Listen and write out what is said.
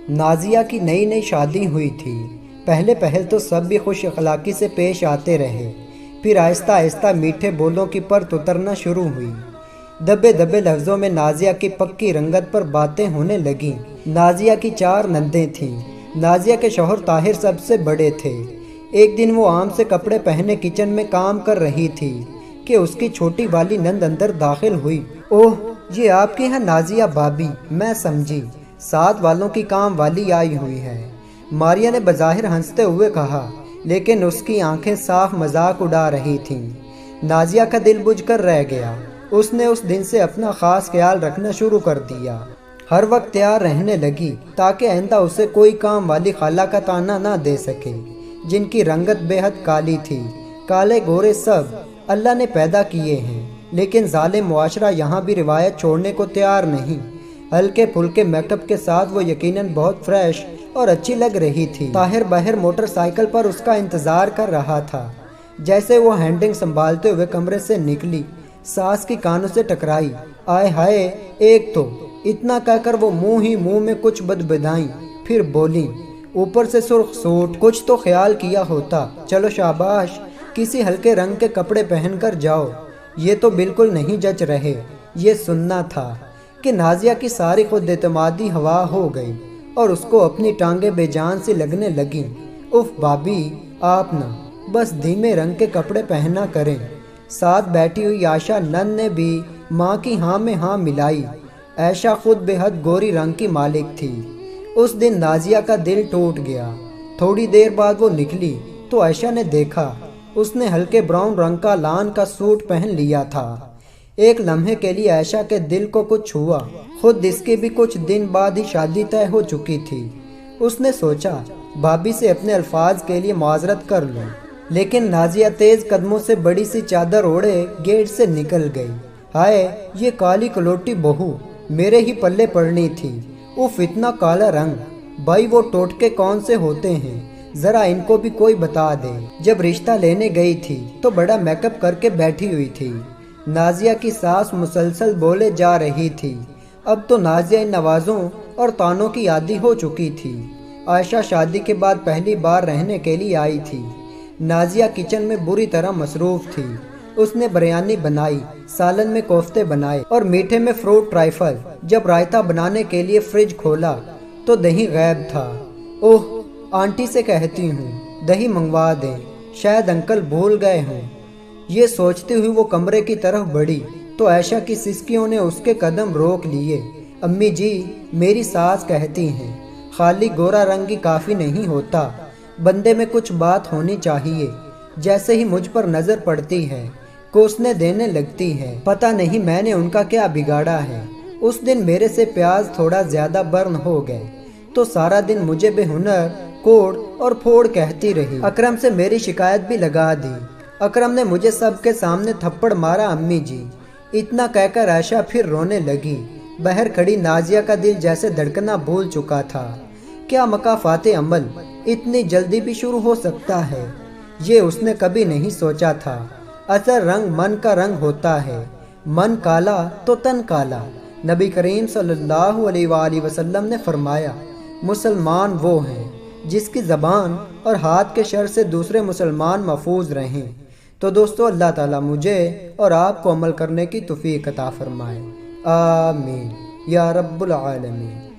नाजिया की नई नई शादी हुई थी। पहले पहल तो सब भी खुश अखलाकी से पेश आते रहे, फिर आहिस्ता आहिस्ता मीठे बोलों की परत उतरना शुरू हुई। दबे दबे लफ्ज़ों में नाजिया की पक्की रंगत पर बातें होने लगीं। नाजिया की 4 नंदें थीं। नाजिया के शौहर ताहिर सबसे बड़े थे। एक दिन वो आम से कपड़े पहने किचन में काम कर रही थी कि उसकी छोटी वाली नंद अंदर दाखिल हुई। ओह, ये आपके यहाँ नाजिया भाभी, मैं समझी 7 वालों की काम वाली आई हुई है। मारिया ने बज़ाहिर हंसते हुए कहा, लेकिन उसकी आंखें साफ मजाक उड़ा रही थीं। नाजिया का दिल बुझ कर रह गया। उसने उस दिन से अपना ख़ास ख्याल रखना शुरू कर दिया। हर वक्त तैयार रहने लगी ताकि आइंदा उसे कोई काम वाली खाला का ताना ना दे सके, जिनकी रंगत बेहद काली थी। काले गोरे सब अल्लाह ने पैदा किए हैं, लेकिन जालिम मुआशरा यहाँ भी रिवायत छोड़ने को तैयार नहीं। हल्के फुल्के मेकअप के साथ वो यकीनन बहुत फ्रेश और अच्छी लग रही थी। ताहिर बाहर मोटरसाइकिल पर उसका इंतज़ार कर रहा था। जैसे वो हैंडिंग संभालते हुए कमरे से निकली, सास की कानों से टकराई। आय हाय, एक तो इतना कहकर वो मुंह ही मुंह में कुछ बदबदाई, फिर बोली, ऊपर से सुर्ख सूट, कुछ तो ख्याल किया होता। चलो शाबाश, किसी हल्के रंग के कपड़े पहनकर जाओ। ये तो बिल्कुल नहीं जच रहे। ये सुनना था कि नाजिया की सारी खुद एतमादी हवा हो गई और उसको अपनी टांगें बेजान सी लगने लगीं। उफ भाभी, आप ना बस धीमे रंग के कपड़े पहना करें। साथ बैठी हुई आयशा नन ने भी माँ की हाँ में हाँ मिलाई। आयशा खुद बेहद गोरी रंग की मालिक थी। उस दिन नाजिया का दिल टूट गया। थोड़ी देर बाद वो निकली तो आयशा ने देखा उसने हल्के ब्राउन रंग का लान का सूट पहन लिया था। एक लम्हे के लिए आयशा के दिल को कुछ हुआ। खुद इसकी भी कुछ दिन बाद ही शादी तय हो चुकी थी। उसने सोचा भाभी से अपने अल्फाज के लिए माजरत कर लूं, लेकिन नाजिया तेज कदमों से बड़ी सी चादर ओढ़े गेट से निकल गई। हाय, ये काली कलोटी बहू मेरे ही पल्ले पड़नी थी। उफ, इतना काला रंग। भाई वो टोटके कौन से होते हैं, जरा इनको भी कोई बता दे। जब रिश्ता लेने गई थी तो बड़ा मेकअप करके बैठी हुई थी। नाजिया की सास मुसलसल बोले जा रही थी। अब तो नाजिया इन नवाज़ों और तानों की आदी हो चुकी थी। आयशा शादी के बाद पहली बार रहने के लिए आई थी। नाजिया किचन में बुरी तरह मसरूफ़ थी। उसने बिरयानी बनाई, सालन में कोफ्ते बनाए और मीठे में फ्रूट ट्राइफल। जब रायता बनाने के लिए फ्रिज खोला तो दही गायब था। ओह, आंटी से कहती हूँ दही मंगवा दें, शायद अंकल भूल गए हों। ये सोचती हुई वो कमरे की तरफ बढ़ी तो आयशा की सिसकियों ने उसके कदम रोक लिए। अम्मी जी, मेरी सास कहती हैं खाली गोरा रंग ही काफ़ी नहीं होता, बंदे में कुछ बात होनी चाहिए। जैसे ही मुझ पर नज़र पड़ती है कोसने देने लगती है। पता नहीं मैंने उनका क्या बिगाड़ा है। उस दिन मेरे से प्याज थोड़ा ज़्यादा बर्न हो गए तो सारा दिन मुझे बेहुनर, कोड़ और फोड़ कहती रही। अकरम से मेरी शिकायत भी लगा दी। अकरम ने मुझे सबके सामने थप्पड़ मारा। अम्मी जी, इतना कहकर आयशा फिर रोने लगी। बाहर खड़ी नाजिया का दिल जैसे धड़कना भूल चुका था। क्या मकाफाते अमल इतनी जल्दी भी शुरू हो सकता है, ये उसने कभी नहीं सोचा था। असल रंग मन का रंग होता है, मन काला तो तन काला। नबी करीम सल्लल्लाहु अलैहि वसल्लम ने फरमाया, मुसलमान वो हैं जिसकी ज़बान और हाथ के शर से दूसरे मुसलमान महफूज रहें। तो दोस्तों, अल्लाह ताला मुझे और आपको अमल करने की तौफीक अता फरमाए। आमीन या रब्बुल आलमीन।